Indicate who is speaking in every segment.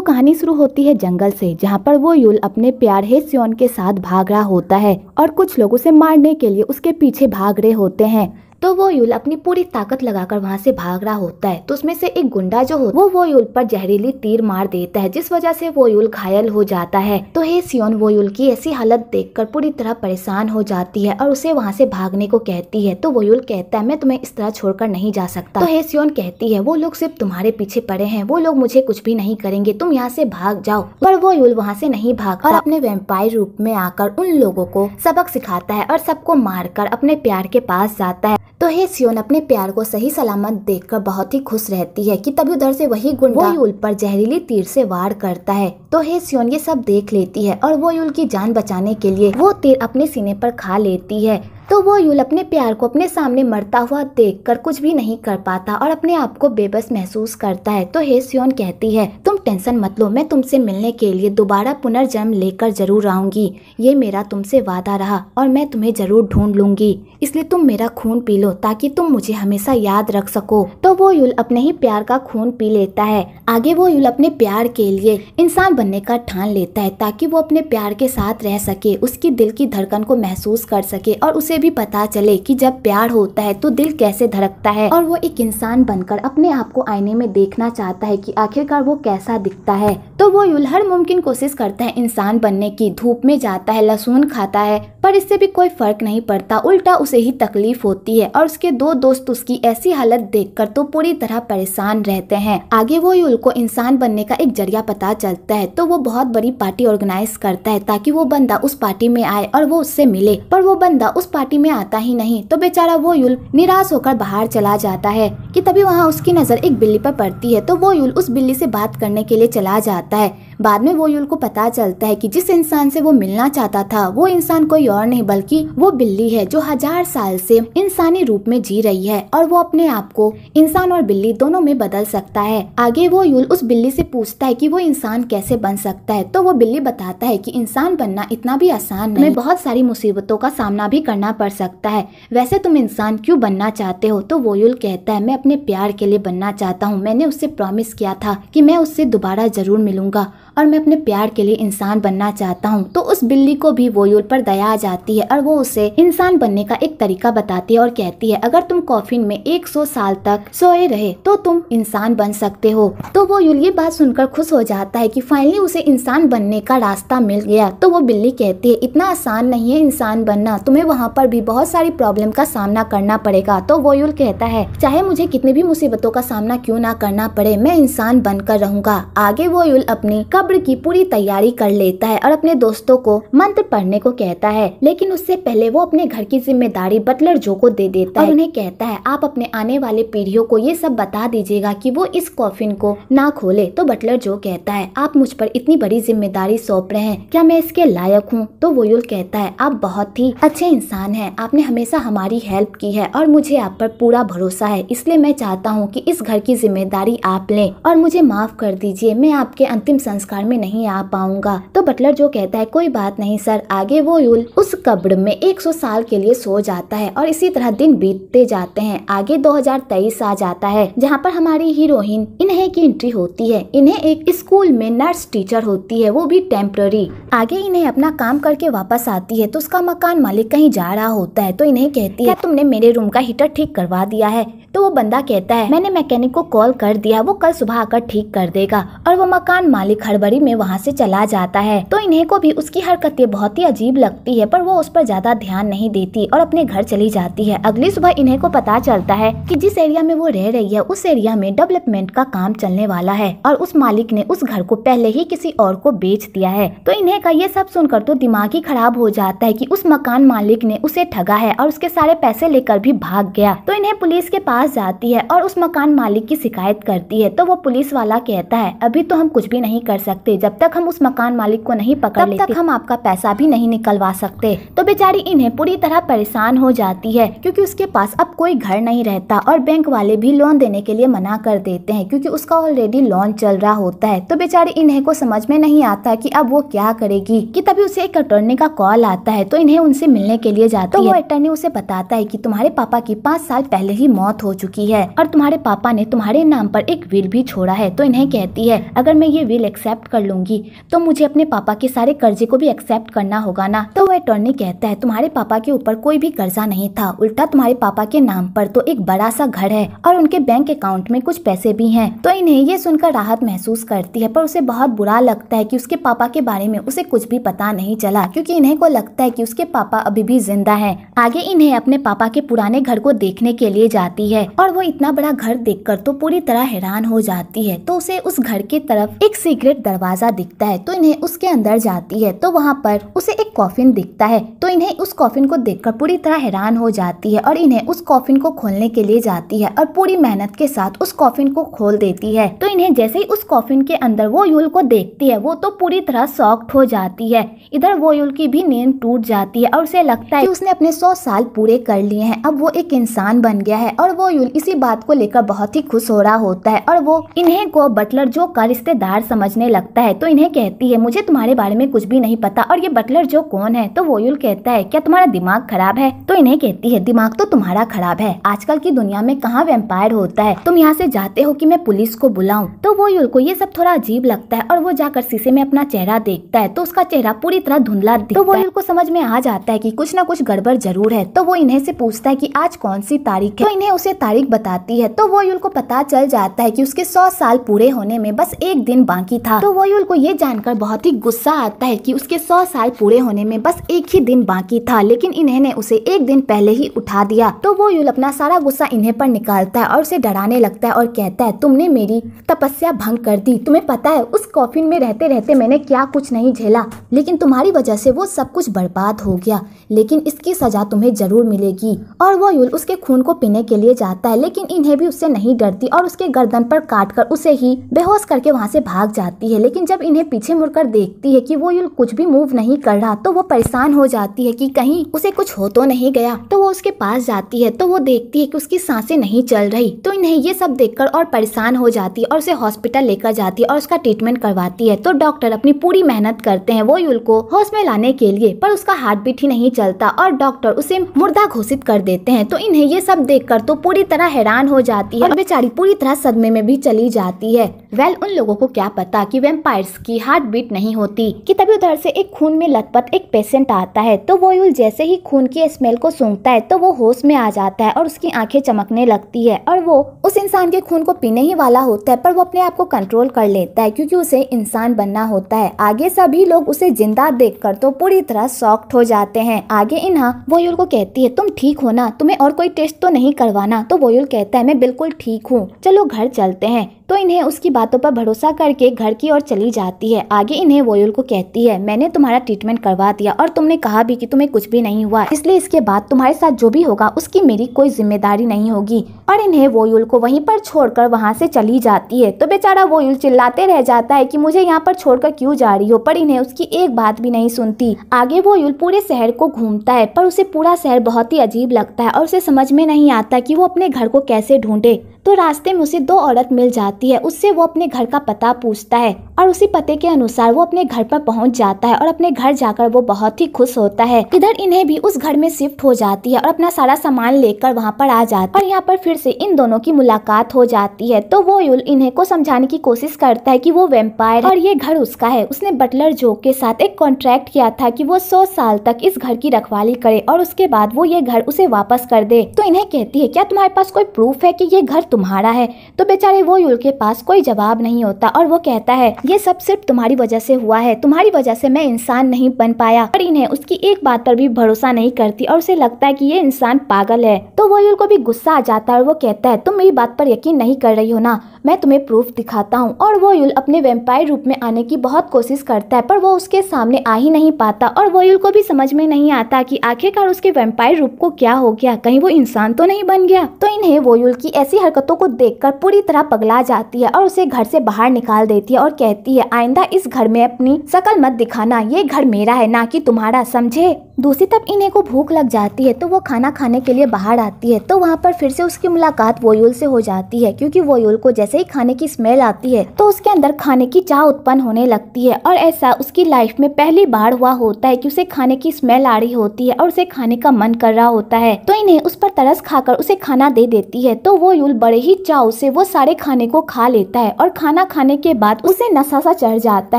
Speaker 1: तो कहानी शुरू होती है जंगल से, जहाँ पर वो यूल अपने प्यार हेसियोन के साथ भाग रहा होता है और कुछ लोग उसे मारने के लिए उसके पीछे भाग रहे होते हैं। तो वो यूल अपनी पूरी ताकत लगाकर वहाँ से भाग रहा होता है। तो उसमें से एक गुंडा जो हो वो यूल पर जहरीली तीर मार देता है, जिस वजह से वो यूल घायल हो जाता है। तो हेसियोन वो यूल की ऐसी हालत देखकर पूरी तरह परेशान हो जाती है और उसे वहाँ से भागने को कहती है। तो वो यूल कहता है मैं तुम्हें इस तरह छोड़कर नहीं जा सकता। तो हेसियोन कहती है वो लोग सिर्फ तुम्हारे पीछे पड़े हैं, वो लोग मुझे कुछ भी नहीं करेंगे, तुम यहाँ से भाग जाओ। पर वो यूल वहाँ से नहीं भागता और अपने वैम्पायर रूप में आकर उन लोगों को सबक सिखाता है और सबको मारकर अपने प्यार के पास जाता है। तो हेसियोन अपने प्यार को सही सलामत देखकर बहुत ही खुश रहती है कि तभी उधर से वही गुंडा वो यूल पर जहरीली तीर से वार करता है। तो हेसियोन ये सब देख लेती है और वो यूल की जान बचाने के लिए वो तीर अपने सीने पर खा लेती है। तो वो यूल अपने प्यार को अपने सामने मरता हुआ देखकर कुछ भी नहीं कर पाता और अपने आप को बेबस महसूस करता है। तो हेसियोन कहती है तुम टेंशन मत लो, मैं तुमसे मिलने के लिए दोबारा पुनर्जन्म लेकर जरूर आऊंगी, ये मेरा तुमसे वादा रहा और मैं तुम्हें जरूर ढूंढ लूंगी, इसलिए तुम मेरा खून पी लो ताकि तुम मुझे हमेशा याद रख सको। तो वो यूल अपने ही प्यार का खून पी लेता है। आगे वो यूल अपने प्यार के लिए इंसान बनने का ठान लेता है ताकि वो अपने प्यार के साथ रह सके, उसकी दिल की धड़कन को महसूस कर सके और उसे भी पता चले कि जब प्यार होता है तो दिल कैसे धड़कता है। और वो एक इंसान बनकर अपने आप को आईने में देखना चाहता है कि आखिरकार वो कैसा दिखता है। तो वो यूल हर मुमकिन कोशिश करता है इंसान बनने की, धूप में जाता है, लहसुन खाता है, पर इससे भी कोई फर्क नहीं पड़ता, उल्टा उसे ही तकलीफ होती है। और उसके दो दोस्त उसकी ऐसी हालत देखकर तो पूरी तरह परेशान रहते हैं। आगे वो यूल को इंसान बनने का एक जरिया पता चलता है, तो वो बहुत बड़ी पार्टी ऑर्गेनाइज करता है ताकि वो बंदा उस पार्टी में आए और वो उससे मिले, पर वो बंदा उस पार्टी में आता ही नहीं। तो बेचारा वो यूल निराश होकर बाहर चला जाता है कि तभी वहाँ उसकी नजर एक बिल्ली पर पड़ती है। तो वो यूल उस बिल्ली से बात करने के लिए चला जाता है। बाद में वो यूल को पता चलता है कि जिस इंसान से वो मिलना चाहता था वो इंसान कोई और नहीं बल्कि वो बिल्ली है जो 1000 साल से इंसानी रूप में जी रही है और वो अपने आप को इंसान और बिल्ली दोनों में बदल सकता है। आगे वो यूल उस बिल्ली से पूछता है कि वो इंसान कैसे बन सकता है। तो वो बिल्ली बताता है कि इंसान बनना इतना भी आसान नहीं, बहुत सारी मुसीबतों का सामना भी करना पड़ सकता है। वैसे तुम इंसान क्यों बनना चाहते हो? तो वो यूल कहता है मैं अपने प्यार के लिए बनना चाहता हूँ, मैंने उससे प्रॉमिस किया था कि मैं उससे दोबारा जरूर मिलूंगा और मैं अपने प्यार के लिए इंसान बनना चाहता हूँ। तो उस बिल्ली को भी वो यूल पर दया आ जाती है और वो उसे इंसान बनने का एक तरीका बताती है और कहती है अगर तुम कॉफिन में 100 साल तक सोए रहे तो तुम इंसान बन सकते हो। तो वो यूल ये बात सुनकर खुश हो जाता है कि फाइनली उसे इंसान बनने का रास्ता मिल गया। तो वो बिल्ली कहती है इतना आसान नहीं है इंसान बनना, तुम्हें वहाँ पर भी बहुत सारी प्रॉब्लम का सामना करना पड़ेगा। तो वो यूल कहता है चाहे मुझे कितनी भी मुसीबतों का सामना क्यों ना करना पड़े, मैं इंसान बनकर रहूंगा। आगे वो यूल अपनी कब्र की पूरी तैयारी कर लेता है और अपने दोस्तों को मंत्र पढ़ने को कहता है, लेकिन उससे पहले वो अपने घर की जिम्मेदारी बटलर जो को दे देता है और उन्हें कहता है आप अपने आने वाले पीढ़ियों को ये सब बता दीजिएगा कि वो इस कॉफिन को ना खोले। तो बटलर जो कहता है आप मुझ पर इतनी बड़ी जिम्मेदारी सौंप रहे हैं, क्या मैं इसके लायक हूँ? तो वो यूल कहता है आप बहुत ही अच्छे इंसान हैं, आपने हमेशा हमारी हेल्प की है और मुझे आप पर पूरा भरोसा है, इसलिए मैं चाहता हूँ कि इस घर की जिम्मेदारी आप लें और मुझे माफ कर दीजिए, मैं आपके अंतिम संस्कार में नहीं आ पाऊंगा। तो बटलर जो कहता है कोई बात नहीं सर। आगे वो यूल उस कब्र में 100 साल के लिए सो जाता है और इसी तरह दिन बीतते जाते हैं। आगे 2023 आ जाता है जहाँ पर हमारी हीरोइन इन्हें की एंट्री होती है। इन्हें एक स्कूल में नर्स टीचर होती है, वो भी टेम्पररी। आगे इन्हें अपना काम करके वापस आती है तो उसका मकान मालिक कहीं जा रहा होता है, तो इन्हें कहती है तुमने मेरे रूम का हीटर ठीक करवा दिया है? तो वो बंदा कहता है मैंने मैकेनिक को कॉल कर दिया, वो कल सुबह आकर ठीक कर देगा। और वो मकान मालिक हड़बड़ी में वहाँ से चला जाता है। तो इन्हें को भी उसकी हरकतें बहुत ही अजीब लगती है, पर वो उस पर ज्यादा ध्यान नहीं देती और अपने घर चली जाती है। अगली सुबह इन्हें को पता चलता है कि जिस एरिया में वो रह रही है उस एरिया में डेवलपमेंट का काम चलने वाला है और उस मालिक ने उस घर को पहले ही किसी और को बेच दिया है। तो इन्हें का ये सब सुनकर तो दिमाग ही खराब हो जाता है कि उस मकान मालिक ने उसे ठगा है और उसके सारे पैसे लेकर भी भाग गया। तो इन्हें पुलिस के पास जाती है और उस मकान मालिक की शिकायत करती है। तो वो पुलिस वाला कहता है अभी तो हम कुछ भी नहीं कर सकते, जब तक हम उस मकान मालिक को नहीं पकड़ लेते तब तक हम आपका पैसा भी नहीं निकलवा सकते। तो बेचारी इन्हें पूरी तरह परेशान हो जाती है क्योंकि उसके पास अब कोई घर नहीं रहता और बैंक वाले भी लोन देने के लिए मना कर देते हैं क्योंकि उसका ऑलरेडी लोन चल रहा होता है। तो बेचारी इन्हें को समझ में नहीं आता कि अब वो क्या करेगी कि तभी उसे एक अटॉर्नी का कॉल आता है। तो इन्हें उनसे मिलने के लिए जाती है। तो वो अटॉर्नी उसे बताता है कि तुम्हारे पापा की 5 साल पहले ही मौत हो चुकी है और तुम्हारे पापा ने तुम्हारे नाम पर एक विल भी छोड़ा है। तो इन्हें कहती है अगर मैं ये विल एक्सेप्ट कर लूंगी तो मुझे अपने पापा के सारे कर्जे को भी एक्सेप्ट करना होगा ना। तो वो अटॉर्नी कहता है तुम्हारे पापा के ऊपर कोई भी कर्जा नहीं था, उल्टा तुम्हारे पापा के नाम पर तो एक बड़ा सा घर है और उनके बैंक अकाउंट में कुछ पैसे भी हैं। तो इन्हें ये सुनकर राहत महसूस करती है, पर उसे बहुत बुरा लगता है कि उसके पापा के बारे में उसे कुछ भी पता नहीं चला क्योंकि इन्हें को लगता है कि उसके पापा अभी भी जिंदा हैं। आगे इन्हें अपने पापा के पुराने घर को देखने के लिए जाती है और वो इतना बड़ा घर देखकर तो पूरी तरह हैरान हो जाती है। तो उसे उस घर की तरफ एक सीक्रेट दरवाजा दिखता है। तो इन्हें उसके अंदर जाती है तो वहाँ पर उसे एक कॉफिन दिखता है। तो इन्हें उस कॉफिन को देखकर पूरी तरह हैरान हो जाती है और इन्हें उस कॉफिन को खोलने के लिए जाती है और पूरी मेहनत के साथ उस कॉफिन को खोल देती है। तो इन्हें जैसे ही उस कॉफिन के अंदर वो यूल को देखती है वो तो पूरी तरह शॉक्ड हो जाती है। इधर वो यूल की भी नींद टूट जाती है और उसे लगता है कि उसने अपने 100 साल पूरे कर लिए हैं, अब वो एक इंसान बन गया है। और वो यूल इसी बात को लेकर बहुत ही खुश हो रहा होता है और वो इन्हें को बटलर जो का रिश्तेदार समझने लगता है। तो इन्हें कहती है मुझे तुम्हारे बारे में कुछ भी नहीं पता और ये बटलर जो कौन है। तो वो यूल कहता है क्या तुम्हारा दिमाग खराब है। तो इन्हें कहती है दिमाग तो तुम्हारा खराब है, आजकल की दुनिया में कहाँ वैम्पायर होता है, तुम यहाँ से जाते हो कि मैं पुलिस को बुलाऊं। तो वो यूल को ये सब थोड़ा अजीब लगता है और वो जाकर शीशे में अपना चेहरा देखता है तो उसका चेहरा पूरी तरह धुंधला दिखता है। तो वो यूल को समझ में आ जाता है कि कुछ न कुछ गड़बड़ जरूर है। तो वो इन्हें से पूछता है कि आज कौन सी तारीख है। तो इन्हें उसे तारीख बताती है। तो वो यूल को पता चल जाता है कि उसके 100 साल पूरे होने में बस एक दिन बाकी था। तो वो यूल को ये जानकर बहुत ही गुस्सा आता है कि उसके 100 साल पूरे होने में बस एक ही दिन बाकी था, लेकिन इन्हें ने उसे एक दिन पहले ही उठा दिया। तो वो यूल अपना सारा गुस्सा इन्हें पर निकालता है और उसे डराने लगता है और कहता है तुमने मेरी तपस्या भंग कर दी। तुम्हें पता है उस कॉफिन में रहते रहते मैंने क्या कुछ नहीं झेला, लेकिन तुम्हारी वजह से वो सब कुछ बर्बाद हो गया, लेकिन इसकी सजा तुम्हें जरूर मिलेगी। और वो यूल उसके खून को पीने के लिए जाता है, लेकिन इन्हें भी उससे नहीं डरती और उसके गर्दन पर काटकर उसे ही बेहोश करके वहाँ से भाग जाती है। लेकिन जब इन्हें पीछे मुड़कर देखती है कि वो यूल कुछ भी मूव नहीं कर रहा तो वो परेशान हो जाती है कि कहीं उसे कुछ हो तो नहीं गया। तो वो उसके पास जाती है तो वो देखती है कि उसकी सांसें नहीं चल रही। तो इन्हें ये सब देखकर और परेशान हो जाती है और उसे हॉस्पिटल लेकर जाती है और उसका ट्रीटमेंट करवाती है। तो डॉक्टर अपनी पूरी मेहनत करते हैं वो यूल को होश में लाने के लिए, पर उसका हार्ट बीट ही नहीं चलता और डॉक्टर उसे मुर्दा घोषित कर देते हैं। तो इन्हें ये सब देखकर तो पूरी तरह हैरान हो जाती है और बेचारी पूरी तरह सदमे में भी चली जाती है। वेल उन लोगों को क्या पता कि वैम्पायर्स की हार्ट बीट नहीं होती कि तभी उधर से एक खून में लथपथ एक पेशेंट आता है। तो वो यूल जैसे ही खून की स्मेल को सूंघता है तो वो होश में आ जाता है और उसकी आंखें चमकने लगती है और वो उस इंसान के खून को पीने ही वाला होता है, पर वो अपने आप को कंट्रोल कर लेता है क्योंकि उसे इंसान बनना होता है। आगे सभी लोग उसे जिंदा देखकर तो पूरी तरह शॉक्ड हो जाते हैं। आगे इन्हा वो यूल को कहती है तुम ठीक हो ना, तुम्हें और कोई टेस्ट तो नहीं करवाना। तो वो यूल कहता है मैं बिल्कुल ठीक हूँ, चलो घर चलते हैं। तो इन्हें उसकी बातों पर भरोसा करके घर की ओर चली जाती है। आगे इन्हें वो यूल को कहती है मैंने तुम्हारा ट्रीटमेंट करवा दिया और तुमने कहा भी कि तुम्हें कुछ भी नहीं हुआ, इसलिए इसके बाद तुम्हारे साथ जो भी होगा उसकी मेरी कोई जिम्मेदारी नहीं होगी। और इन्हें वो यूल को वहीं पर छोड़कर वहां से चली जाती है। तो बेचारा वो यूल चिल्लाते रह जाता है कि मुझे यहाँ पर छोड़कर क्यों जा रही हो, पर इन्हें उसकी एक बात भी नहीं सुनती। आगे वो यूल पूरे शहर को घूमता है पर उसे पूरा शहर बहुत ही अजीब लगता है और उसे समझ में नहीं आता कि वो अपने घर को कैसे ढूंढे। तो रास्ते में उसे 2 औरत मिल जाती है, उससे वो अपने घर का पता पूछता है और उसी पते के अनुसार वो अपने घर पर पहुंच जाता है और अपने घर जाकर वो बहुत ही खुश होता है। इधर इन्हें भी उस घर में शिफ्ट हो जाती है और अपना सारा सामान लेकर वहां पर आ जाता है और यहाँ पर फिर से इन दोनों की मुलाकात हो जाती है। तो वो यूल इन्हें को समझाने की कोशिश करता है कि वो वैम्पायर है और ये घर उसका है। उसने बटलर जो के साथ एक कॉन्ट्रैक्ट किया था कि वो 100 साल तक इस घर की रखवाली करे और उसके बाद वो ये घर उसे वापस कर दे। तो इन्हें कहती है क्या तुम्हारे पास कोई प्रूफ है कि ये घर तुम्हारा है। तो बेचारे वो यूल के पास कोई जवाब नहीं होता और वो कहता है ये सब सिर्फ तुम्हारी वजह से हुआ है, तुम्हारी वजह से मैं इंसान नहीं बन पाया। और इन्हें उसकी एक बात पर भी भरोसा नहीं करती और उसे लगता है कि ये इंसान पागल है। तो वो यूल को भी गुस्सा आ जाता है और वो कहता है तुम मेरी बात पर यकीन नहीं कर रही हो ना, मैं तुम्हें प्रूफ दिखाता हूँ। और वो यूल अपने वैम्पायर रूप में आने की बहुत कोशिश करता है पर वो उसके सामने आ ही नहीं पाता और वो यूल को भी समझ में नहीं आता कि आखिरकार उसके वैम्पायर रूप को क्या हो गया, कहीं वो इंसान तो नहीं बन गया। तो इन्हें वो यूल की ऐसी हरकतों को देखकर पूरी तरह पगला जाती है और उसे घर से बाहर निकाल देती है और कहती कहती है आइंदा इस घर में अपनी शकल मत दिखाना, ये घर मेरा है ना कि तुम्हारा, समझे। दूसरी तरफ इन्हें को भूख लग जाती है तो वो खाना खाने के लिए बाहर आती है। तो वहाँ पर फिर से उसकी मुलाकात वोयुल से हो जाती है, क्योंकि वोयुल को जैसे ही खाने की स्मेल आती है तो उसके अंदर खाने की चाह उत्पन्न होने लगती है। और ऐसा उसकी लाइफ में पहली बार हुआ होता है कि उसे खाने की स्मेल आ रही होती है और उसे खाने का मन कर रहा होता है। तो इन्हें उस पर तरस खाकर उसे खाना दे देती है। तो वोयुल बड़े ही चाव से वो सारे खाने को खा लेता है और खाना खाने के बाद उसे नशा सा चढ़ जाता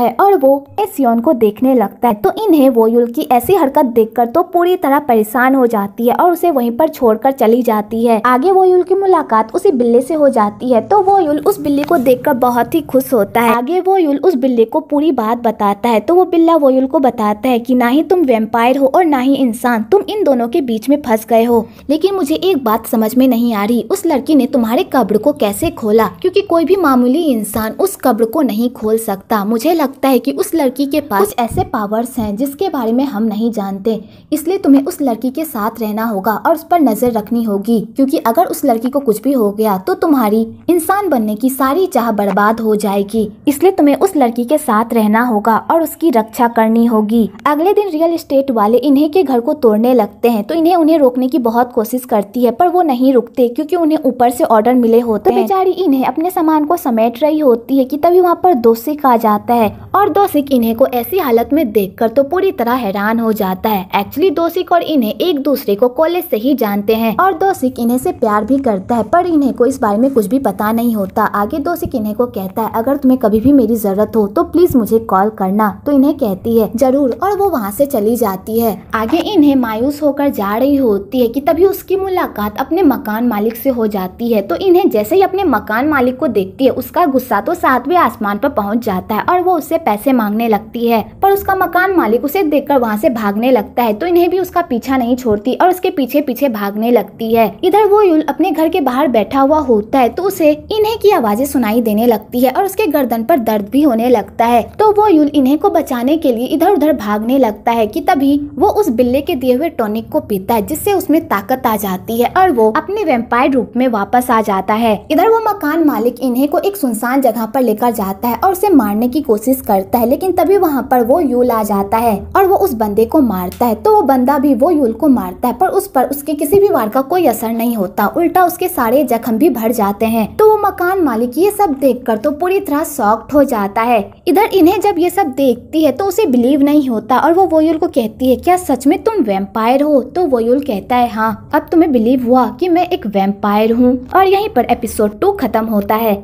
Speaker 1: है और वो सियोन को देखने लगता है। तो इन्हें वोयुल की ऐसी हरकत देखकर तो पूरी तरह परेशान हो जाती है और उसे वहीं पर छोड़कर चली जाती है। आगे वोयुल की मुलाकात उसी बिल्ली से हो जाती है। तो वोयुल उस बिल्ली को देखकर बहुत ही खुश होता है। आगे वोयुल उस बिल्ली को पूरी बात बताता है। तो वो बिल्ला वोयुल को बताता है कि ना ही तुम वैम्पायर हो और ना ही इंसान, तुम इन दोनों के बीच में फंस गए हो। लेकिन मुझे एक बात समझ में नहीं आ रही, उस लड़की ने तुम्हारे कब्र को कैसे खोला, क्योंकि कोई भी मामूली इंसान उस कब्र को नहीं खोल सकता। मुझे लगता है कि उस लड़की के पास कुछ ऐसे पावर्स हैं जिसके बारे में हम नहीं जानते, इसलिए तुम्हें उस लड़की के साथ रहना होगा और उस पर नजर रखनी होगी, क्योंकि अगर उस लड़की को कुछ भी हो गया तो तुम्हारी इंसान बनने की सारी चाह बर्बाद हो जाएगी। इसलिए तुम्हें उस लड़की के साथ रहना होगा और उसकी रक्षा करनी होगी। अगले दिन रियल एस्टेट वाले इन्हें के घर को तोड़ने लगते हैं। तो इन्हें उन्हें रोकने की बहुत कोशिश करती है पर वो नहीं रुकते, क्योंकि उन्हें ऊपर से ऑर्डर मिले होते हैं। तो बेचारी इन्हें अपने सामान को समेट रही होती है कि तभी वहाँ पर दोसिक आ जाता है और दोसिक इन्हें को ऐसी हालत में देखकर तो पूरी तरह हैरान हो जाता है। एक्चुअली दोसिक और इन्हें एक दूसरे को कॉलेज से ही जानते हैं और दोसिक इन्हें से प्यार भी करता है, पर इन्हें को इस बारे में कुछ भी पता नहीं होता। आगे दोसिक इन्हें को कहता है अगर तुम्हें कभी भी मेरी जरूरत हो तो प्लीज मुझे कॉल करना। तो इन्हें कहती है जरूर, और वो वहाँ से चली जाती है। आगे इन्हें मायूस होकर जा रही होती है कि तभी उसकी मुलाकात अपने मकान मालिक से हो जाती है। तो इन्हें जैसे ही अपने मकान मालिक को देखती है उसका गुस्सा तो 7वें आसमान पर पहुँच जाता है और वो उससे पैसे मांगने लगती है, पर उसका मकान मालिक उसे देखकर वहाँ से भागने लगता है। तो इन्हें भी उसका पीछा नहीं छोड़ती और उसके पीछे पीछे भागने लगती है। इधर वो यूल अपने घर के बाहर बैठा हुआ होता है तो उसे इन्हें की आवाजें सुनाई देने लगती है और उसके गर्दन पर दर्द भी होने लगता है। तो वो यूल इन्हें को बचाने के लिए इधर उधर भागने लगता है कि तभी वो उस बिल्ले के दिए हुए टॉनिक को पीता है, जिससे उसमें ताकत आ जाती है और वो अपने वैम्पायर रूप में वापस आ जाता है। इधर वो मकान मालिक इन्हें को एक सुनसान जगह पर लेकर जाता है और उसे मारने की कोशिश करता है, लेकिन तभी वहाँ पर वो यूल आ जाता है और वो उस बंदे को मारता है। तो वो बंदा भी वो यूल को मारता है, पर उस पर उसके किसी भी वार का कोई असर नहीं होता, उल्टा उसके सारे जख्म भी भर जाते हैं। तो वो मकान मालिक ये सब देखकर तो पूरी तरह शॉक्ड हो जाता है। इधर इन्हें जब ये सब देखती है तो उसे बिलीव नहीं होता और वो वोयुल को कहती है क्या सच में तुम वैम्पायर हो? तो वोयुल कहता है हाँ, अब तुम्हें बिलीव हुआ कि मैं एक वैम्पायर हूँ। और यहीं पर एपिसोड 2 खत्म होता है।